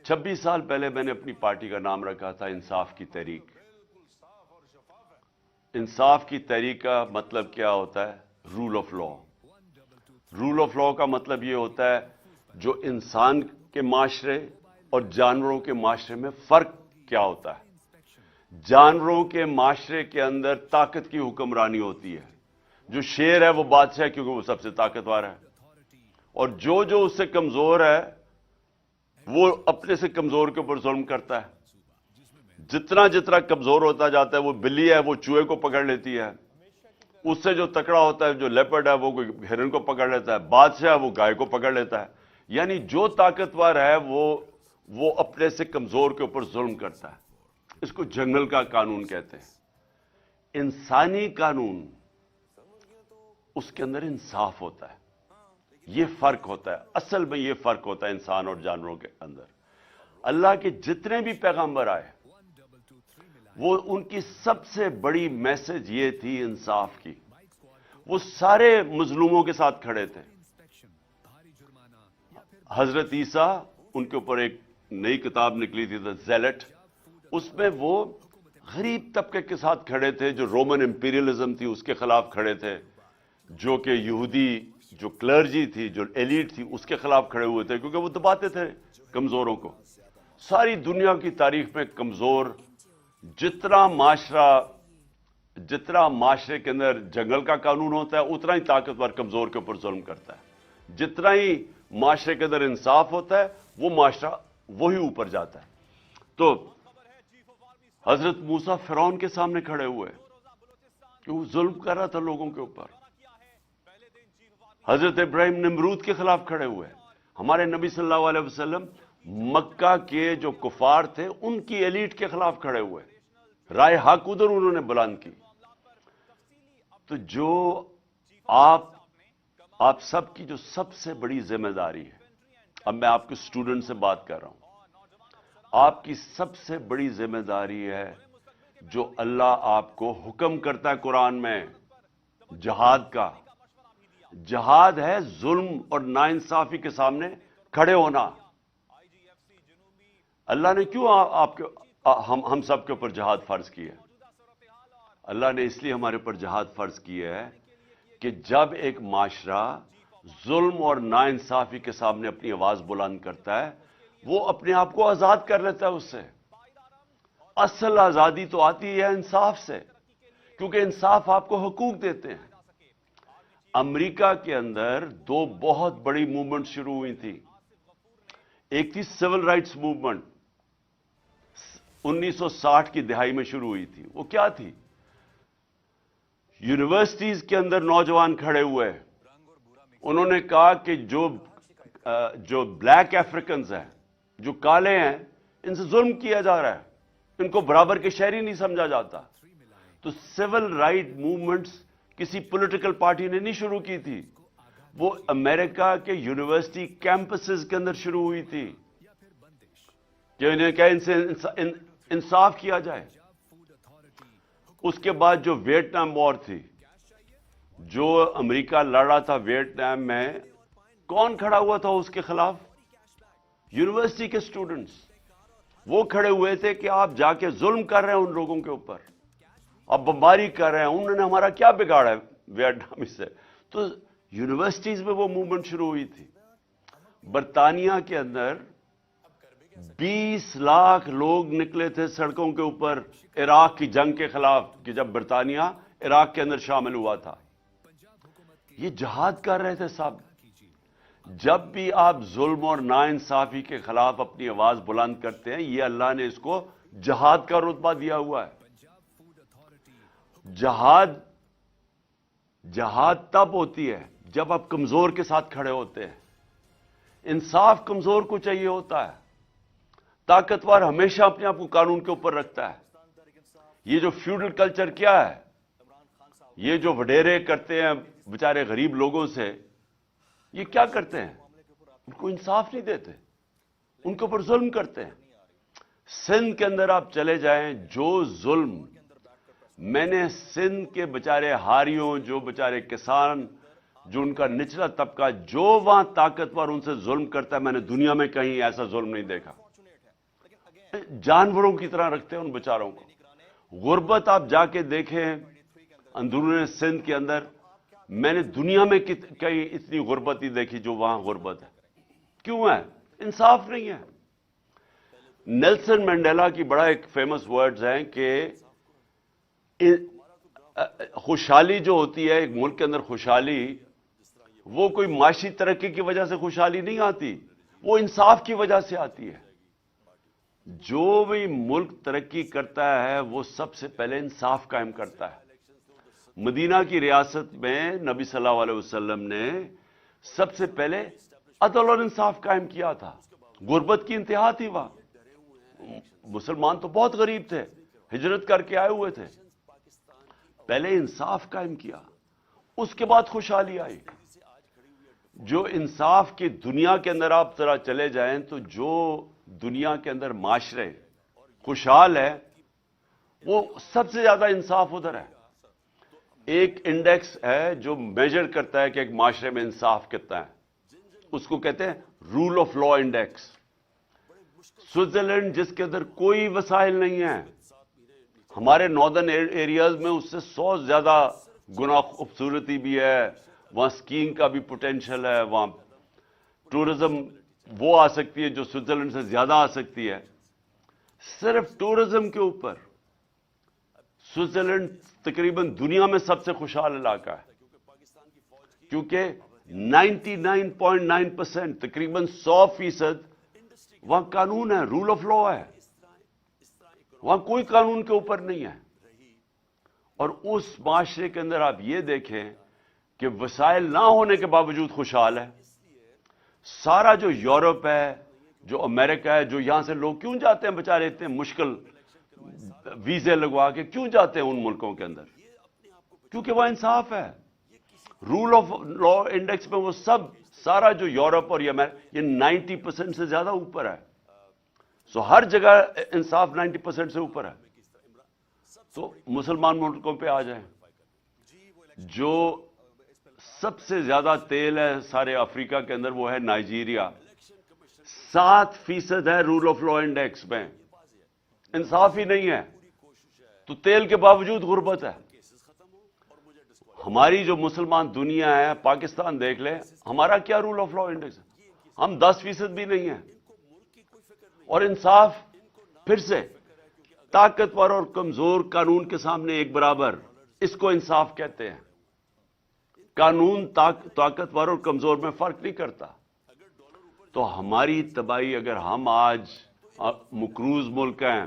Speaker 2: 26 سال پہلے میں نے اپنی پارٹی کا نام رکھا تھا انصاف کی تحریک۔ انصاف کی تحریک کا مطلب کیا ہوتا ہے؟ Rule of law. Rule of law کا مطلب یہ ہوتا ہے جو انسان کے معاشرے اور جانوروں کے معاشرے میں فرق کیا ہوتا ہے۔ جانوروں کے معاشرے کے اندر طاقت کی حکمرانی ہوتی ہے، جو شیر ہے وہ بادشاہ ہے کیونکہ وہ سب سے طاقتور ہے، اور جو اس سے کمزور ہے وہ اپنے سے کمزور کے اوپر ظلم کرتا ہے۔ جتنا کمزور ہوتا جاتا ہے، وہ بلی ہے وہ چوہے کو پکڑ لیتی ہے، اس سے جو تکڑا ہوتا ہے جو لیپرڈ ہے وہ کوئی ہرن کو پکڑ لیتا ہے، بادشاہ ہے وہ گائے کو پکڑ لیتا ہے۔ یعنی جو طاقتور ہے وہ اپنے سے کمزور کے اوپر ظلم کرتا ہے۔ اس کو جنگل کا قانون کہتے ہیں۔ انسانی قانون، اس کے اندر انصاف ہوتا ہے، یہ فرق ہوتا ہے، اصل میں یہ فرق ہوتا ہے انسان اور جانوروں کے اندر۔ اللہ کے جتنے بھی پیغمبر آئے وہ ان کی سب سے بڑی میسج یہ تھی انصاف کی۔ وہ سارے مظلوموں کے ساتھ کھڑے تھے۔ حضرت عیسیٰ، ان کے اوپر ایک نئی کتاب نکلی تھی زیلٹ، اس میں وہ غریب طبقے کے ساتھ کھڑے تھے، جو رومن امپیریلزم تھی اس کے خلاف کھڑے تھے، جو کہ یہودی جو کلرجی تھی، جو ایلیٹ تھی، اس کے خلاف کھڑے ہوئے تھے، کیونکہ وہ دباتے تھے کمزوروں کو۔ ساری دنیا کی تاریخ میں کمزور، جتنا معاشرے کے اندر جنگل کا قانون ہوتا ہے اتنا ہی طاقتور کمزور کے اوپر ظلم کرتا ہے، جتنا ہی معاشرے کے اندر انصاف ہوتا ہے وہ معاشرہ وہی اوپر جاتا ہے۔ تو حضرت موسیٰ فرعون کے سامنے کھڑے ہوئے کہ وہ ظلم کر رہا تھا لوگوں کے اوپر۔ حضرت ابراہیم نمرود کے خلاف کھڑے ہوئے۔ ہمارے نبی صلی اللہ علیہ وسلم مکہ کے جو کفار تھے ان کی ایلیٹ کے خلاف کھڑے ہوئے، رائے حق ادھر انہوں نے بلند کی۔ تو جو آپ سب کی جو سب سے بڑی ذمہ داری ہے، اب میں آپ کے اسٹوڈنٹ سے بات کر رہا ہوں، آپ کی سب سے بڑی ذمہ داری ہے جو اللہ آپ کو حکم کرتا ہے قرآن میں جہاد کا. جہاد ہے ظلم اور ناانصافی کے سامنے کھڑے ہونا. اللہ نے کیوں آپ کے ہم سب کے اوپر جہاد فرض کی ہے؟ اللہ نے اس لیے ہمارے اوپر جہاد فرض کی ہے کہ جب ایک معاشرہ ظلم اور ناانصافی کے سامنے اپنی آواز بلند کرتا ہے وہ اپنے آپ کو آزاد کر لیتا ہے اس سے. اصل آزادی تو آتی ہے انصاف سے، کیونکہ انصاف آپ کو حقوق دیتے ہیں. امریکہ کے اندر دو بہت بڑی موومنٹ شروع ہوئی تھی. ایک تھی سول رائٹس موومنٹ، 1960 کی دہائی میں شروع ہوئی تھی. وہ کیا تھی؟ یونیورسٹیز کے اندر نوجوان کھڑے ہوئے، انہوں نے کہا کہ جو بلیک افریکنز ہیں، جو کالے ہیں، ان سے ظلم کیا جا رہا ہے، ان کو برابر کے شہری نہیں سمجھا جاتا. تو سول رائٹ موومنٹس کسی پولیٹیکل پارٹی نے نہیں شروع کی تھی، وہ امریکہ کے یونیورسٹی کیمپسز کے اندر شروع ہوئی تھی کہ انہیں کیا ان سے انصاف کیا جائے. اس کے بعد جو ویٹنام وار تھی، جو امریکہ لڑ رہا تھا ویٹنام میں، کون کھڑا ہوا تھا اس کے خلاف؟ یونیورسٹی کے اسٹوڈنٹس. وہ کھڑے ہوئے تھے کہ آپ جا کے ظلم کر رہے ہیں ان لوگوں کے اوپر، آپ بمباری کر رہے ہیں، انہوں نے ہمارا کیا بگاڑا ہے ویٹنامی سے. تو یونیورسٹیز میں وہ موومنٹ شروع ہوئی تھی. برطانیہ کے اندر 20 لاکھ لوگ نکلے تھے سڑکوں کے اوپر عراق کی جنگ کے خلاف، کہ جب برطانیہ عراق کے اندر شامل ہوا تھا. یہ جہاد کر رہے تھے سب. جب بھی آپ ظلم اور ناانصافی کے خلاف اپنی آواز بلند کرتے ہیں، یہ اللہ نے اس کو جہاد کا رتبہ دیا ہوا ہے. جہاد تب ہوتی ہے جب آپ کمزور کے ساتھ کھڑے ہوتے ہیں. انصاف کمزور کو چاہیے ہوتا ہے. طاقتور ہمیشہ اپنے آپ کو قانون کے اوپر رکھتا ہے. یہ جو فیوڈل کلچر کیا ہے، یہ جو وڈیرے کرتے ہیں بیچارے غریب لوگوں سے، یہ کیا کرتے ہیں؟ ان کو انصاف نہیں دیتے، ان کے اوپر ظلم کرتے ہیں. سندھ کے اندر آپ چلے جائیں، جو ظلم میں نے سندھ کے بیچارے ہاریوں، جو بیچارے کسان، جو ان کا نچلا طبقہ، جو وہاں طاقتور ان سے ظلم کرتا ہے، میں نے دنیا میں کہیں ایسا ظلم نہیں دیکھا. جانوروں کی طرح رکھتے ہیں ان بیچاروں کو. غربت آپ جا کے دیکھیں اندرون سندھ کے اندر، میں نے دنیا میں کہیں اتنی غربت نہیں دیکھی جو وہاں غربت ہے. کیوں ہے؟ انصاف نہیں ہے. نیلسن منڈیلا کی بڑا ایک فیمس ورڈز ہیں کہ خوشحالی جو ہوتی ہے ایک ملک کے اندر، خوشحالی وہ کوئی معاشی ترقی کی وجہ سے خوشحالی نہیں آتی، وہ انصاف کی وجہ سے آتی ہے. جو بھی ملک ترقی کرتا ہے وہ سب سے پہلے انصاف قائم کرتا ہے. مدینہ کی ریاست میں نبی صلی اللہ علیہ وسلم نے سب سے پہلے عدل اور انصاف قائم کیا تھا. غربت کی انتہا تھی وہاں، مسلمان تو بہت غریب تھے، ہجرت کر کے آئے ہوئے تھے. پہلے انصاف قائم کیا، اس کے بعد خوشحالی آئی. جو انصاف کی دنیا کے اندر آپ ذرا چلے جائیں تو جو دنیا کے اندر معاشرے خوشحال ہے وہ سب سے زیادہ انصاف ادھر ہے. ایک انڈیکس ہے جو میجر کرتا ہے کہ ایک معاشرے میں انصاف کتنا ہے، اس کو کہتے ہیں rule of law index. Switzerland جس کے اندر کوئی وسائل نہیں ہیں، ہمارے ناردرن ایریاز میں اس سے 100 زیادہ گنا خوبصورتی بھی ہے، وہاں سکینگ کا بھی پوٹینشل ہے، وہاں ٹورزم وہ آ سکتی ہے جو سوئٹزرلینڈ سے زیادہ آ سکتی ہے. صرف ٹورزم کے اوپر سوئٹزرلینڈ تقریباً دنیا میں سب سے خوشحال علاقہ ہے، کیونکہ 99.9% تقریباً 100% وہاں قانون ہے، رول آف لا ہے. وہاں کوئی قانون کے اوپر نہیں ہے. اور اس معاشرے کے اندر آپ یہ دیکھیں کہ وسائل نہ ہونے کے باوجود خوشحال ہے. سارا جو یورپ ہے، جو امریکہ ہے، جو یہاں سے لوگ کیوں جاتے ہیں بیچارے اتنے مشکل ویزے لگوا کے کیوں جاتے ہیں ان ملکوں کے اندر؟ کیونکہ وہ انصاف ہے. رول آف لا انڈیکس میں وہ سارا جو یورپ اور یہ 90% سے زیادہ اوپر ہے. سو ہر جگہ انصاف 90% سے اوپر ہے. تو مسلمان ملکوں پہ آ جائیں، جو سب سے زیادہ تیل ہے سارے افریقہ کے اندر وہ ہے نائجیریا. 7% ہے رول آف لا انڈیکس میں. انصاف ہی نہیں ہے تو تیل کے باوجود غربت ہے. ہماری جو مسلمان دنیا ہے, پاکستان دیکھ لیں, ہمارا کیا رول آف لا انڈیکس ہے؟ ہم 10% بھی نہیں ہیں. اور انصاف پھر سے طاقتور اور کمزور قانون کے سامنے ایک برابر, اس کو انصاف کہتے ہیں. قانون طاقتور اور کمزور میں فرق نہیں کرتا. تو ہماری تباہی, اگر ہم آج مقروض ملک ہیں,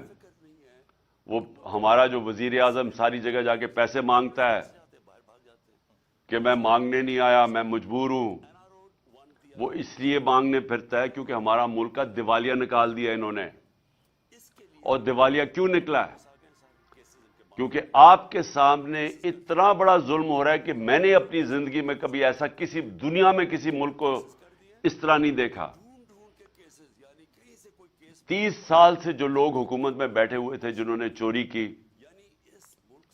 Speaker 2: وہ ہمارا جو وزیر اعظم ساری جگہ جا کے پیسے مانگتا ہے کہ میں مانگنے نہیں آیا, میں مجبور ہوں, وہ اس لیے مانگنے پھرتا ہے کیونکہ ہمارا ملک کا دیوالیہ نکال دیا انہوں نے. اور دیوالیہ کیوں نکلا ہے؟ کیونکہ آپ کے سامنے اتنا بڑا ظلم ہو رہا ہے کہ میں نے اپنی زندگی میں کبھی ایسا کسی دنیا میں کسی ملک کو اس طرح نہیں دیکھا. 30 سال سے جو لوگ حکومت میں بیٹھے ہوئے تھے, جنہوں نے چوری کی,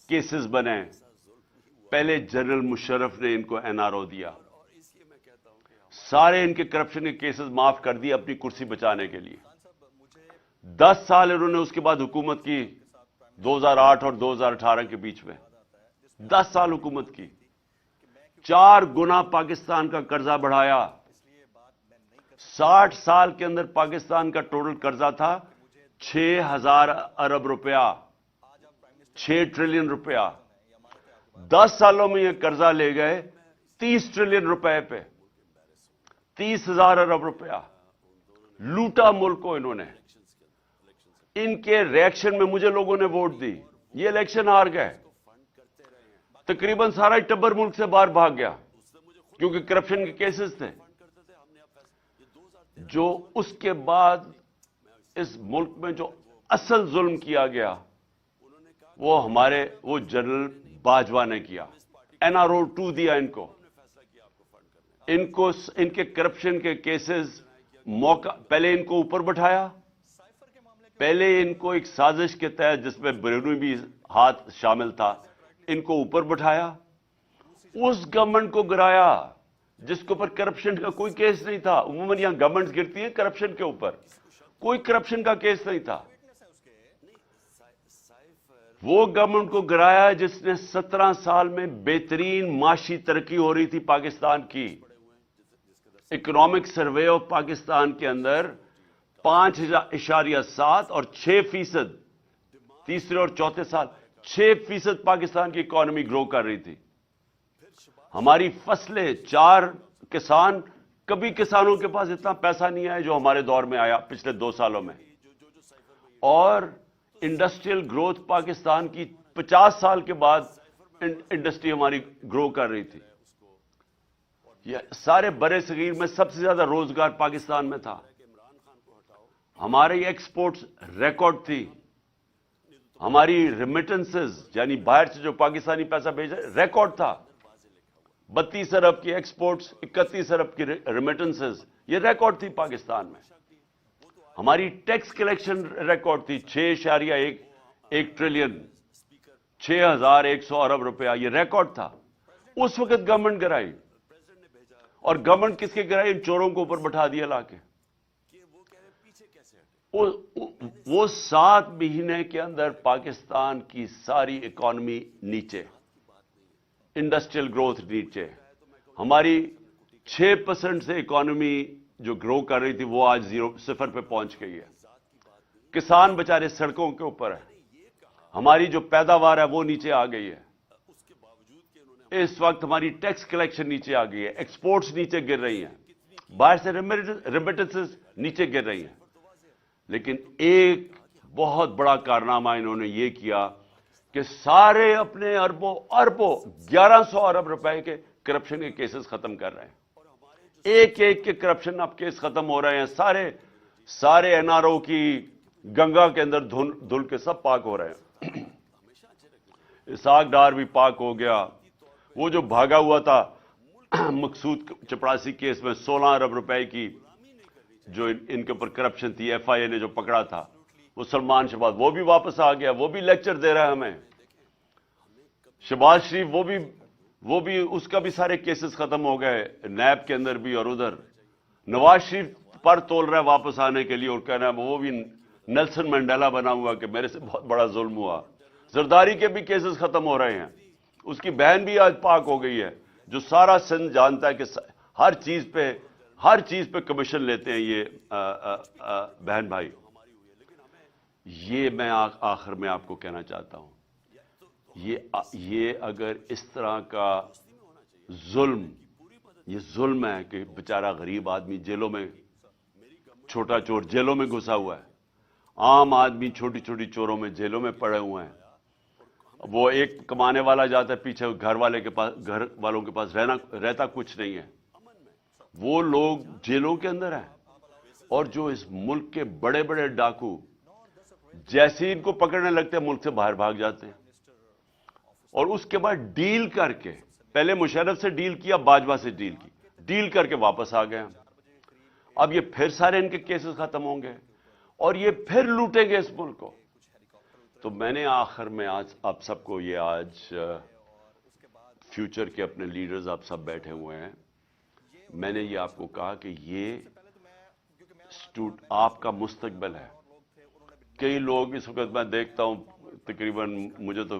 Speaker 2: کیسز بنے, پہلے جنرل مشرف نے ان کو NRO دیا, سارے ان کے کرپشن کے کیسز معاف کر دیے اپنی کرسی بچانے کے لیے. 10 سال انہوں نے اس کے بعد حکومت کی, 2008 اور 2018 کے بیچ میں 10 سال حکومت کی. 4 گنا پاکستان کا قرضہ بڑھایا. 60 سال کے اندر پاکستان کا ٹوٹل قرضہ تھا 6,000 ارب روپیہ, 6 ٹریلین روپیہ. 10 سالوں میں یہ قرضہ لے گئے 30 ٹریلین روپے پہ, 30,000 ارب روپیہ. لوٹا ملک کو انہوں نے. ان کے ریئیکشن میں مجھے لوگوں نے ووٹ دی, یہ الیکشن ہار گئے. تقریباً سارا ٹبر ملک سے باہر بھاگ گیا کیونکہ کرپشن کے کیسز تھے. جو اس کے بعد اس ملک میں جو اصل ظلم کیا گیا وہ جنرل باجوہ نے کیا. NRO 2 دیا ان کو. ان کے کرپشن کے کیسز پہلے ان کو اوپر بٹھایا, پہلے ان کو ایک سازش کے تحت جس میں بیرونی بھی ہاتھ شامل تھا, ان کو اوپر بٹھایا. اس گورنمنٹ کو گرایا جس کے اوپر کرپشن کا کوئی کیس نہیں تھا. عموماً یہاں گورنمنٹ گرتی ہے کرپشن کے اوپر, کوئی کرپشن کا کیس نہیں تھا. وہ گورنمنٹ کو گرایا جس نے 17 سال میں بہترین معاشی ترقی ہو رہی تھی پاکستان کی. اکنامک سروے آف پاکستان کے اندر 5.7 اور 6%, تیسرے اور چوتھے سال 6% پاکستان کی اکانومی گرو کر رہی تھی. ہماری فصلیں, 4 کسان, کبھی کسانوں کے پاس اتنا پیسہ نہیں آیا جو ہمارے دور میں آیا پچھلے 2 سالوں میں. اور انڈسٹریل گروتھ پاکستان کی 50 سال کے بعد انڈسٹری ہماری گرو کر رہی تھی. یہ سارے برے صغیر میں سب سے زیادہ روزگار پاکستان میں تھا. ہماری ایکسپورٹس ریکارڈ تھی. ہماری ریمیٹنسز یعنی باہر سے جو پاکستانی پیسہ بھیجا ریکارڈ تھا. 32 ارب کی ایکسپورٹس, 31 ارب کی ریمیٹنسز, یہ ریکارڈ تھی پاکستان میں. ہماری ٹیکس کلیکشن ریکارڈ تھی 6.1 ٹریلین, 6,100 ارب روپیہ, یہ ریکارڈ تھا. اس وقت گورنمنٹ گرائی. اور گورنمنٹ کس کے گرائی؟ ان چوروں کو اوپر بٹھا دیا لا کے. وہ 7 مہینے کے اندر پاکستان کی ساری اکانومی نیچے, انڈسٹریل گروتھ نیچے. ہماری 6% سے اکانومی جو گرو کر رہی تھی وہ آج 0 پہ پہنچ گئی ہے. کسان بچارے سڑکوں کے اوپر ہیں. ہماری جو پیداوار ہے وہ نیچے آ گئی ہے. اس وقت ہماری ٹیکس کلیکشن نیچے آ گئی ہے, ایکسپورٹس نیچے گر رہی ہیں, باہر سے ریمیٹنسز نیچے گر رہی ہیں. لیکن ایک بہت بڑا کارنامہ انہوں نے یہ کیا کہ سارے اپنے اربوں 1100 ارب روپے کے کرپشن کے کیسز ختم کر رہے ہیں. ایک کے کرپشن اب کیس ختم ہو رہے ہیں. سارے NRO کی گنگا کے اندر دھل کے سب پاک ہو رہے ہیں. اسحاق ڈار بھی پاک ہو گیا. وہ جو بھاگا ہوا تھا مقصود چپڑاسی کیس میں 16 ارب روپے کی جو ان کے اوپر کرپشن تھی, FIA نے جو پکڑا تھا, وہ سلمان شہباز, وہ بھی واپس آ گیا. وہ بھی لیکچر دے رہا ہے ہمیں. شہباز شریف وہ بھی وہ بھی, اس کا بھی سارے کیسز ختم ہو گئے, نیب کے اندر بھی اور ادھر. نواز شریف پر تول رہا ہے واپس آنے کے لیے اور کہہ رہا ہے وہ بھی نیلسن منڈیلا بنا ہوا کہ میرے سے بہت بڑا ظلم ہوا. زرداری کے بھی کیسز ختم ہو رہے ہیں. اس کی بہن بھی آج پاک ہو گئی ہے, جو سارا سندھ جانتا ہے کہ ہر چیز پہ کمیشن لیتے ہیں یہ بہن بھائی. یہ میں آخر میں آپ کو کہنا چاہتا ہوں, یہ اگر اس طرح کا ظلم, یہ ظلم ہے کہ بیچارہ غریب آدمی جیلوں میں, چھوٹا چور جیلوں میں گھسا ہوا ہے, عام آدمی چھوٹی چھوٹی چوروں میں جیلوں میں پڑے ہوئے ہیں. وہ ایک کمانے والا جاتا ہے پیچھے, گھر والوں کے پاس رہتا کچھ نہیں ہے. وہ لوگ جیلوں کے اندر ہیں. اور جو اس ملک کے بڑے بڑے ڈاکو جیسے ان کو پکڑنے لگتے ہیں ملک سے باہر بھاگ جاتے ہیں, اور اس کے بعد ڈیل کر کے, پہلے مشرف سے ڈیل کیا, باجوہ سے ڈیل کر کے واپس آ گئے. اب یہ پھر سارے ان کے کیسز ختم ہوں گے اور یہ پھر لوٹیں گے اس ملک کو. تو میں نے آخر میں آج آپ سب کو آج فیوچر کے اپنے لیڈرز آپ سب بیٹھے ہوئے ہیں, میں نے یہ آپ کو کہا کہ یہ آپ کا مستقبل ہے. کئی لوگ اس وقت میں دیکھتا ہوں, تقریباً مجھے تو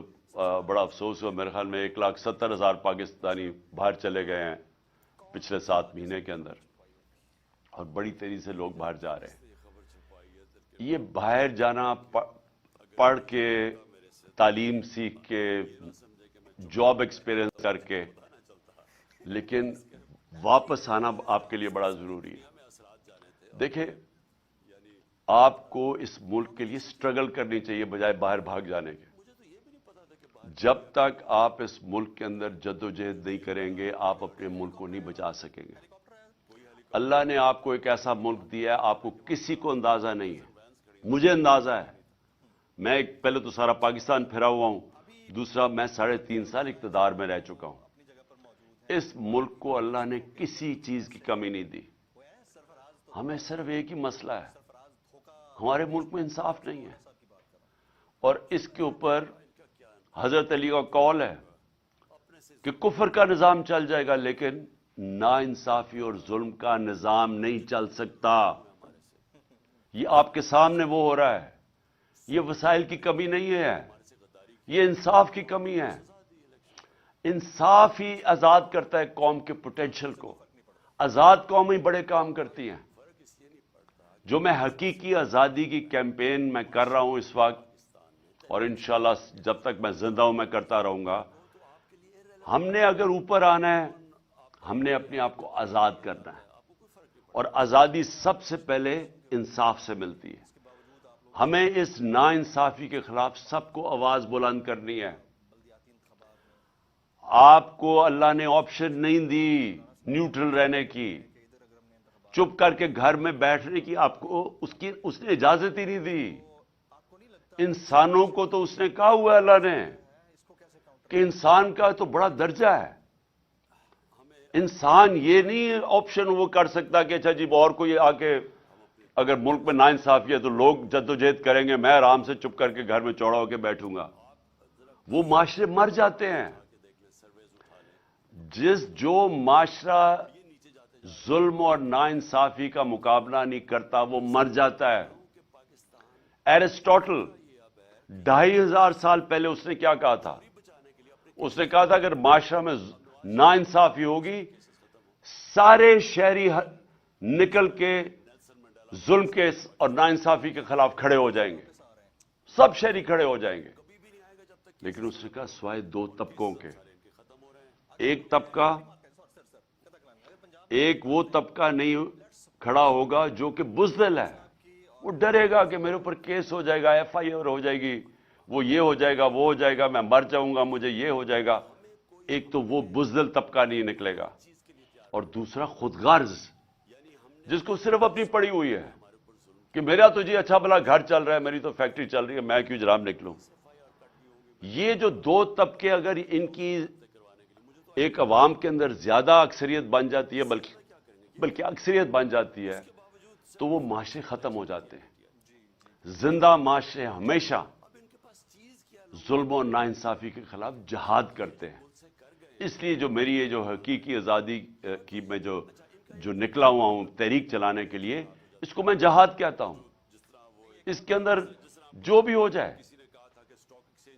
Speaker 2: بڑا افسوس ہوا, میرے خیال میں 1,70,000 پاکستانی باہر چلے گئے ہیں پچھلے 7 مہینے کے اندر, اور بڑی تیزی سے لوگ باہر جا رہے ہیں. یہ باہر جانا پڑھ کے, تعلیم سیکھ کے, جاب ایکسپیرئنس کر کے, لیکن واپس آنا آپ کے لیے بڑا ضروری ہے. دیکھیں, آپ کو اس ملک کے لیے سٹرگل کرنی چاہیے بجائے باہر بھاگ جانے کے. جب تک آپ اس ملک کے اندر جدوجہد نہیں کریں گے, آپ اپنے ملک کو نہیں بچا سکیں گے. اللہ نے آپ کو ایک ایسا ملک دیا ہے, آپ کو کسی کو اندازہ نہیں ہے. مجھے اندازہ ہے, میں پہلے تو سارا پاکستان پھرا ہوا ہوں, دوسرا میں 3.5 سال اقتدار میں رہ چکا ہوں. اس ملک کو اللہ نے کسی چیز کی کمی نہیں دی. ہمیں صرف ایک ہی مسئلہ ہے, ہمارے ملک میں انصاف نہیں ہے. اور اس کے اوپر حضرت علی کا قول ہے کہ کفر کا نظام چل جائے گا لیکن ناانصافی اور ظلم کا نظام نہیں چل سکتا. یہ آپ کے سامنے وہ ہو رہا ہے. یہ وسائل کی کمی نہیں ہے, یہ انصاف کی کمی ہے. انصاف ہی آزاد کرتا ہے قوم کے پوٹینشل کو. آزاد قومیں بڑے کام کرتی ہیں. جو میں حقیقی آزادی کی کیمپین میں کر رہا ہوں اس وقت, اور انشاءاللہ جب تک میں زندہ ہوں میں کرتا رہوں گا. ہم نے اگر اوپر آنا ہے, ہم نے اپنے آپ کو آزاد کرنا ہے, اور آزادی سب سے پہلے انصاف سے ملتی ہے. ہمیں اس ناانصافی کے خلاف سب کو آواز بلند کرنی ہے. آپ کو اللہ نے آپشن نہیں دی نیوٹرل رہنے کی, چپ کر کے گھر میں بیٹھنے کی. آپ کو اس نے اجازت ہی نہیں دی. انسانوں کو تو اس نے کہا ہوا ہے اللہ نے کہ انسان کا تو بڑا درجہ ہے. انسان یہ نہیں آپشن وہ کر سکتا کہ اچھا جی اور کوئی آ کے, اگر ملک میں ناانصافی ہے تو لوگ جدوجہد کریں گے, میں آرام سے چپ کر کے گھر میں چوڑا ہو کے بیٹھوں گا. وہ معاشرے مر جاتے ہیں. جو معاشرہ ظلم اور ناانصافی کا مقابلہ نہیں کرتا وہ مر جاتا ہے. ایرسٹوٹل 2500 سال پہلے اس نے کیا کہا تھا؟ اس نے کہا تھا اگر معاشرہ میں ناانصافی ہوگی, سارے شہری نکل کے ظلم کے اور ناانصافی کے خلاف کھڑے ہو جائیں گے, سب شہری کھڑے ہو جائیں گے. لیکن اس نے کہا سوائے 2 طبقوں کے. ایک وہ طبقہ نہیں کھڑا ہوگا جو کہ بزدل ہے. وہ ڈرے گا کہ میرے اوپر کیس ہو جائے گا, FIR ہو جائے گی, وہ یہ ہو جائے گا, وہ ہو جائے گا, میں مر جاؤں گا, مجھے یہ ہو جائے گا. ایک تو وہ بزدل طبقہ نہیں نکلے گا, اور دوسرا خود غرض, جس کو صرف اپنی پڑی ہوئی ہے کہ میرا تو جی اچھا بھلا گھر چل رہا ہے, میری تو فیکٹری چل رہی ہے, میں کیوں جرام نکلوں. یہ جو 2 طبقے اگر ان کی ایک عوام کے اندر زیادہ اکثریت بن جاتی ہے, بلکہ اکثریت بن جاتی ہے, تو وہ معاشرے ختم ہو جاتے ہیں. زندہ معاشرے ہمیشہ ظلم و ناانصافی کے خلاف جہاد کرتے ہیں. اس لیے جو میری یہ جو حقیقی آزادی کی میں جو نکلا ہوا ہوں تحریک چلانے کے لیے، اس کو میں جہاد کہتا ہوں۔ اس کے اندر جو بھی ہو جائے،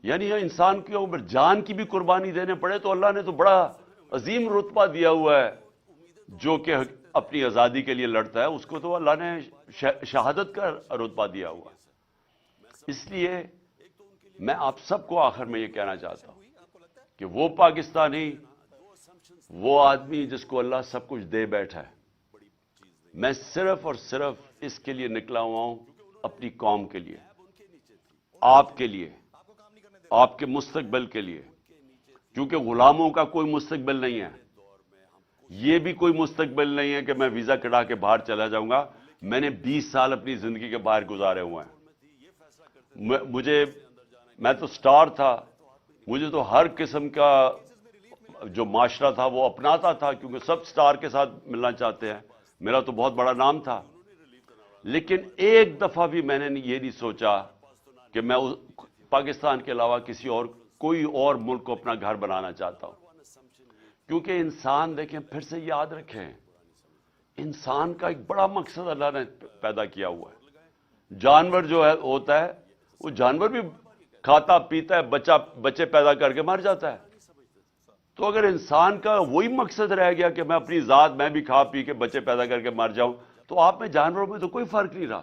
Speaker 2: یعنی انسان کے اوپر جان کی بھی قربانی دینے پڑے تو اللہ نے تو بڑا عظیم رتبہ دیا ہوا ہے۔ جو کہ اپنی آزادی کے لیے لڑتا ہے اس کو تو اللہ نے شہادت کا رتبہ دیا ہوا ہے۔ اس لیے میں آپ سب کو آخر میں یہ کہنا چاہتا ہوں کہ وہ پاکستانی، وہ آدمی جس کو اللہ سب کچھ دے بیٹھا ہے، میں صرف اور صرف اس کے لیے نکلا ہوا ہوں، اپنی قوم کے لیے، آپ کے لیے، آپ کے مستقبل کے لیے، کیونکہ غلاموں کا کوئی مستقبل نہیں ہے۔ یہ بھی کوئی مستقبل نہیں ہے کہ میں ویزا کٹا کے باہر چلا جاؤں گا۔ میں نے 20 سال اپنی زندگی کے باہر گزارے ہوئے ہیں۔ میں تو سٹار تھا، مجھے تو ہر قسم کا جو معاشرہ تھا وہ اپناتا تھا، کیونکہ سب سٹار کے ساتھ ملنا چاہتے ہیں۔ میرا تو بہت بڑا نام تھا، لیکن ایک دفعہ بھی میں نے یہ نہیں سوچا کہ میں پاکستان کے علاوہ کوئی اور ملک کو اپنا گھر بنانا چاہتا ہوں۔ کیونکہ انسان، دیکھیں پھر سے یاد رکھیں، انسان کا ایک بڑا مقصد اللہ نے پیدا کیا ہوا ہے۔ جانور جو ہوتا ہے، وہ جانور بھی کھاتا پیتا ہے، بچے پیدا کر کے مر جاتا ہے۔ تو اگر انسان کا وہی مقصد رہ گیا کہ میں اپنی ذات میں بھی کھا پی کے بچے پیدا کر کے مر جاؤں، تو آپ میں جانوروں میں تو کوئی فرق نہیں رہا۔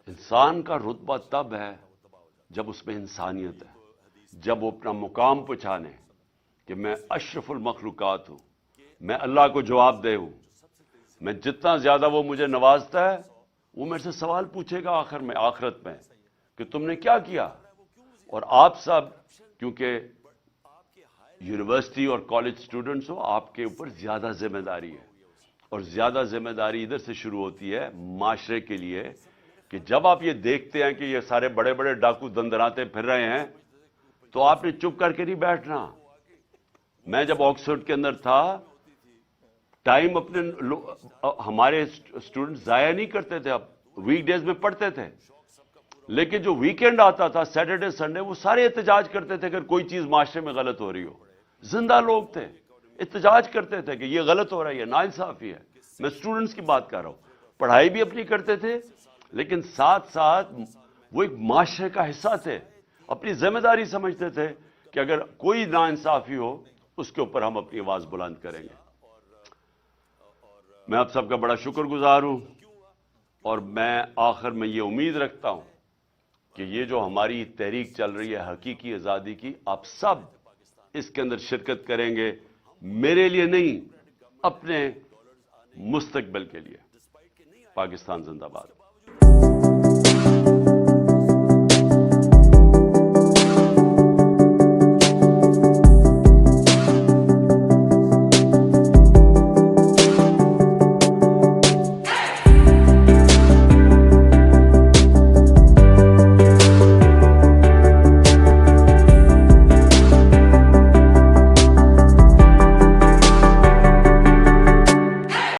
Speaker 2: انسان کا رتبہ تب ہے جب اس میں انسانیت ہے، جب وہ اپنا مقام پہچانے کہ میں اشرف المخلوقات ہوں، میں اللہ کو جواب دہ ہوں۔ میں جتنا زیادہ وہ مجھے نوازتا ہے، وہ میرے سے سوال پوچھے گا آخرت میں کہ تم نے کیا کیا۔ اور آپ سب کیونکہ یونیورسٹی اور کالج سٹوڈنٹس ہو، آپ کے اوپر زیادہ ذمہ داری ہے، اور زیادہ ذمہ داری ادھر سے شروع ہوتی ہے معاشرے کے لیے، کہ جب آپ یہ دیکھتے ہیں کہ یہ سارے بڑے بڑے ڈاکو دندراتے پھر رہے ہیں، تو آپ نے چپ کر کے نہیں بیٹھنا۔ میں جب آکسفورڈ کے اندر تھا، ٹائم ہمارے اسٹوڈنٹ ضائع نہیں کرتے تھے، اب ویک ڈیز میں پڑھتے تھے، لیکن جو ویکینڈ آتا تھا، سیٹرڈے سنڈے، وہ سارے احتجاج کرتے تھے اگر کوئی چیز معاشرے میں غلط ہو رہی ہو۔ زندہ لوگ تھے، احتجاج کرتے تھے کہ یہ غلط ہو رہا ہے، یہ ناانصافی ہے۔ میں اسٹوڈنٹس کی بات کر رہا ہوں، پڑھائی بھی اپنی کرتے تھے، لیکن ساتھ ساتھ وہ ایک معاشرے کا حصہ تھے، اپنی ذمہ داری سمجھتے تھے کہ اگر کوئی ناانصافی ہو اس کے اوپر ہم اپنی آواز بلند کریں گے۔ میں آپ سب کا بڑا شکر گزار ہوں، اور میں آخر میں یہ امید رکھتا ہوں کہ یہ جو ہماری تحریک چل رہی ہے حقیقی آزادی کی، آپ سب اس کے اندر شرکت کریں گے، میرے لیے نہیں، اپنے مستقبل کے لیے۔ پاکستان زندہ باد۔